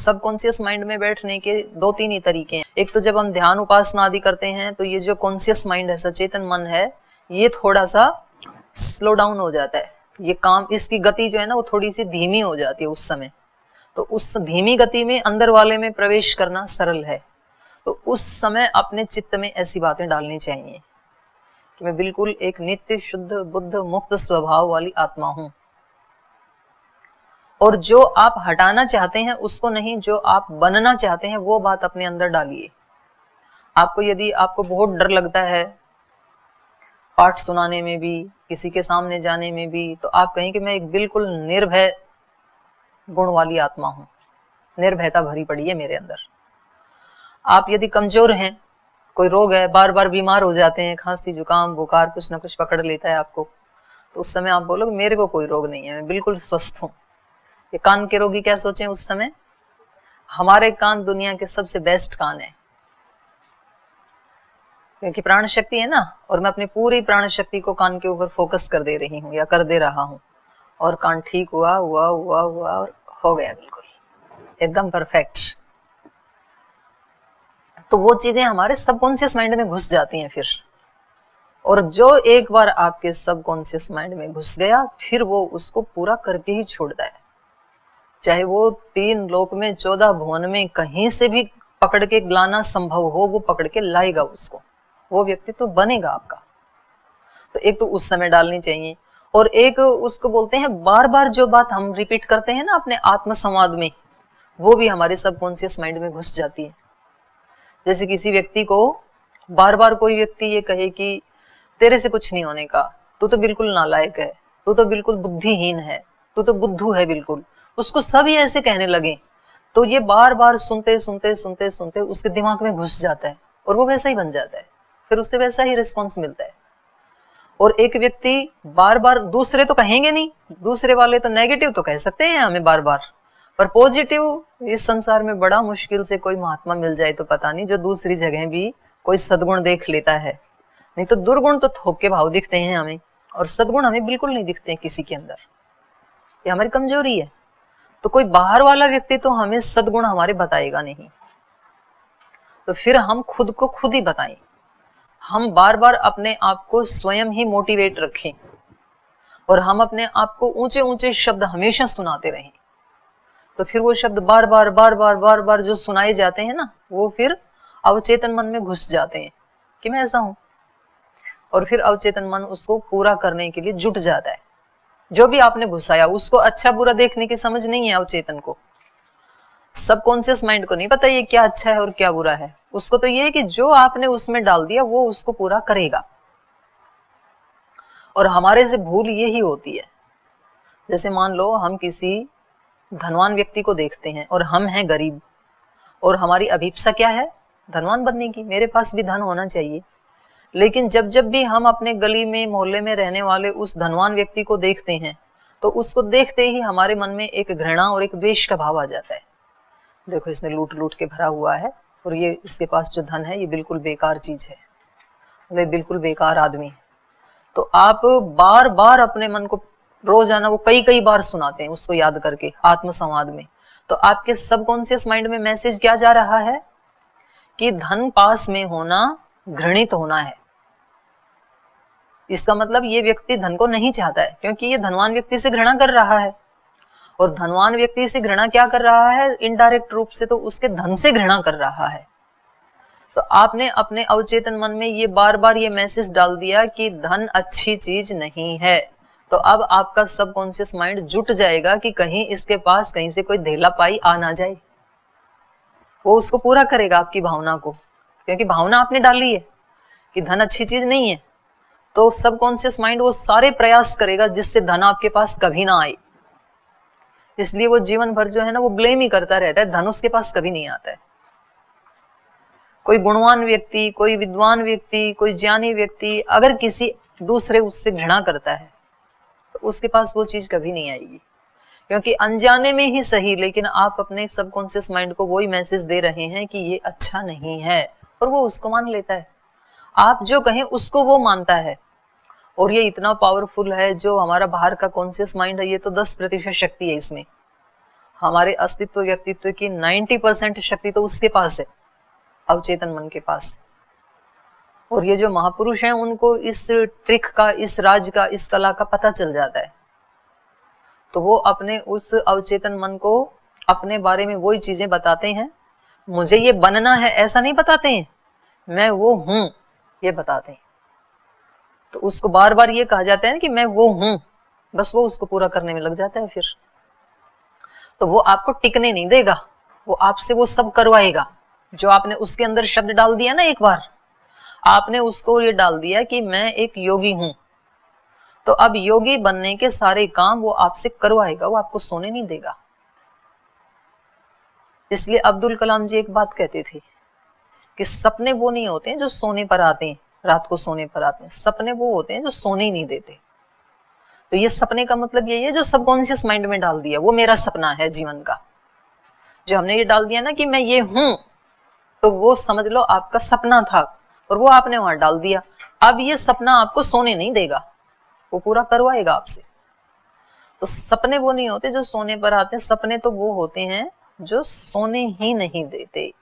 Subconscious mind में बैठने के 2-3 ही तरीके हैं। एक तो जब हम ध्यान उपासना आदि करते हैं तो ये जो कॉन्शियस माइंड है, सचेतन मन है, ये थोड़ा सा स्लो डाउन हो जाता है। ये काम, इसकी गति जो है ना वो थोड़ी सी धीमी हो जाती है उस समय। तो उस धीमी गति में अंदर वाले में प्रवेश करना सरल है। तो उस समय अपने चित्त में ऐसी बातें डालनी चाहिए कि मैं बिल्कुल एक नित्य शुद्ध बुद्ध मुक्त स्वभाव वाली आत्मा हूं, और जो आप हटाना चाहते हैं उसको नहीं, जो आप बनना चाहते हैं वो बात अपने अंदर डालिए। आपको यदि आपको बहुत डर लगता है पाठ सुनाने में भी, किसी के सामने जाने में भी, तो आप कहें कि मैं एक बिल्कुल निर्भय गुण वाली आत्मा हूं, निर्भयता भरी पड़ी है मेरे अंदर। आप यदि कमजोर हैं, कोई रोग है, बार बार बीमार हो जाते हैं, खांसी जुकाम बुखार कुछ ना कुछ पकड़ लेता है आपको, तो उस समय आप बोलोगे मेरे को कोई रोग नहीं है, मैं बिल्कुल स्वस्थ हूं। ये कान के रोगी क्या सोचें उस समय, हमारे कान दुनिया के सबसे बेस्ट कान है, क्योंकि प्राण शक्ति है ना, और मैं अपनी पूरी प्राण शक्ति को कान के ऊपर फोकस कर दे रही हूँ या कर दे रहा हूँ, और कान ठीक हुआ हुआ हुआ हुआ और हो गया बिल्कुल एकदम परफेक्ट। तो वो चीजें हमारे सबकॉन्शियस माइंड में घुस जाती हैं फिर, और जो एक बार आपके सबकॉन्शियस माइंड में घुस गया फिर वो उसको पूरा करके ही छोड़ता है। चाहे वो 3 लोक में 14 भुवन में कहीं से भी पकड़ के लाना संभव हो, वो पकड़ के लाएगा उसको, वो व्यक्ति तो बनेगा आपका। तो एक तो उस समय डालनी चाहिए, और एक उसको बोलते हैं बार बार जो बात हम रिपीट करते हैं ना अपने आत्म संवाद में, वो भी हमारे सबकॉन्शियस माइंड में घुस जाती है। जैसे किसी व्यक्ति को बार बार कोई व्यक्ति ये कहे कि तेरे से कुछ नहीं होने का, तू तो बिल्कुल नालायक है, तू तो बिल्कुल बुद्धिहीन है, तू तो बुद्धू है बिल्कुल, उसको सभी ऐसे कहने लगे, तो ये बार बार सुनते सुनते सुनते सुनते उसके दिमाग में घुस जाता है और वो वैसा ही बन जाता है, फिर उससे वैसा ही रिस्पॉन्स मिलता है। और एक व्यक्ति बार बार, दूसरे तो कहेंगे नहीं, दूसरे वाले तो नेगेटिव तो कह सकते हैं हमें बार बार, पर पॉजिटिव इस संसार में बड़ा मुश्किल से कोई महात्मा मिल जाए तो पता नहीं, जो दूसरी जगह भी कोई सद्गुण देख लेता है। नहीं तो दुर्गुण तो थोक के भाव दिखते हैं हमें, और सद्गुण हमें बिल्कुल नहीं दिखते हैं किसी के अंदर, ये हमारी कमजोरी है। तो कोई बाहर वाला व्यक्ति तो हमें सद्गुण हमारे बताएगा नहीं, तो फिर हम खुद को खुद ही बताएं। हम बार बार अपने आप को स्वयं ही मोटिवेट रखें, और हम अपने आप को ऊंचे ऊंचे शब्द हमेशा सुनाते रहें। तो फिर वो शब्द बार बार बार बार बार बार जो सुनाए जाते हैं ना, वो फिर अवचेतन मन में घुस जाते हैं कि मैं ऐसा हूं, और फिर अवचेतन मन उसको पूरा करने के लिए जुट जाता है। जो भी आपने घुसाया उसको अच्छा बुरा देखने की समझ नहीं है अवचेतन को, सबकॉन्शियस माइंड को नहीं पता ये क्या अच्छा है और क्या बुरा है, उसको तो ये है कि जो आपने उसमें डाल दिया वो उसको पूरा करेगा। और हमारे से भूल ये ही होती है, जैसे मान लो हम किसी धनवान व्यक्ति को देखते हैं और हम हैं गरीब, और हमारी अभिप्सा क्या है, धनवान बनने की, मेरे पास भी धन होना चाहिए। लेकिन जब जब भी हम अपने गली में मोहल्ले में रहने वाले उस धनवान व्यक्ति को देखते हैं, तो उसको देखते ही हमारे मन में एक घृणा और एक द्वेष का भाव आ जाता है। देखो इसने लूट लूट के भरा हुआ है, और ये इसके पास जो धन है ये बिल्कुल बेकार चीज है, वे बिल्कुल बेकार आदमी है। तो आप बार बार अपने मन को रोजाना वो कई कई बार सुनाते हैं उसको याद करके आत्म संवाद में, तो आपके सबकॉन्शियस माइंड में मैसेज क्या जा रहा है कि धन पास में होना घृणित होना है। इसका मतलब ये व्यक्ति धन को नहीं चाहता है, क्योंकि ये धनवान व्यक्ति से घृणा कर रहा है, और धनवान व्यक्ति से घृणा क्या कर रहा है, इनडायरेक्ट रूप से तो उसके धन से घृणा कर रहा है। तो आपने अपने अवचेतन मन में ये बार बार ये मैसेज डाल दिया कि धन अच्छी चीज नहीं है, तो अब आपका सबकॉन्शियस माइंड जुट जाएगा कि कहीं इसके पास कहीं से कोई धेला पाई आ ना जाए, वो उसको पूरा करेगा आपकी भावना को, क्योंकि भावना आपने डाली है कि धन अच्छी चीज नहीं है। तो सबकॉन्शियस माइंड वो सारे प्रयास करेगा जिससे धन आपके पास कभी ना आए। इसलिए वो जीवन भर जो है ना वो ब्लेम ही करता रहता है, धन उसके पास कभी नहीं आता है। कोई गुणवान व्यक्ति, कोई विद्वान व्यक्ति, कोई ज्ञानी व्यक्ति अगर किसी दूसरे उससे घृणा करता है तो उसके पास वो चीज कभी नहीं आएगी, क्योंकि अनजाने में ही सही, लेकिन आप अपने सबकॉन्शियस माइंड को वही मैसेज दे रहे हैं कि ये अच्छा नहीं है, और वो उसको मान लेता है। आप जो कहें उसको वो मानता है, और ये इतना पावरफुल है जो हमारा बाहर का कॉन्शियस माइंड है, ये तो 10% शक्ति है इसमें। हमारे अस्तित्व व्यक्तित्व की 90% शक्ति तो उसके पास है, अवचेतन मन के पास है। और ये जो महापुरुष हैं उनको इस ट्रिक का, इस राज का, इस कला का पता चल जाता है, तो वो अपने उस अवचेतन मन को अपने बारे में वही चीजें बताते हैं। मुझे ये बनना है ऐसा नहीं बताते हैं, मैं वो हूं ये बताते हैं। तो उसको बार बार ये कहा जाता है कि मैं वो हूं, बस वो उसको पूरा करने में लग जाता है फिर। तो वो आपको टिकने नहीं देगा, वो आपसे वो सब करवाएगा जो आपने उसके अंदर शब्द डाल दिया ना। एक बार आपने उसको ये डाल दिया कि मैं एक योगी हूं, तो अब योगी बनने के सारे काम वो आपसे करवाएगा, वो आपको सोने नहीं देगा। इसलिए अब्दुल कलाम जी एक बात कहते थे कि सपने वो नहीं होते हैं जो सोने पर आते हैं, रात को सोने पर आते हैं, सपने वो होते हैं जो सोने ही नहीं देते। तो ये सपने का मतलब यही है जो सबकॉन्शियस माइंड में डाल दिया, वो मेरा सपना है जीवन का। जो हमने ये डाल दिया ना कि मैं ये हूं, तो वो समझ लो आपका सपना था और वो आपने वहां डाल दिया। अब ये सपना आपको सोने नहीं देगा, वो पूरा करवाएगा आपसे। तो सपने वो नहीं होते जो सोने पर आते हैं, सपने तो वो होते हैं जो सोने ही नहीं देते।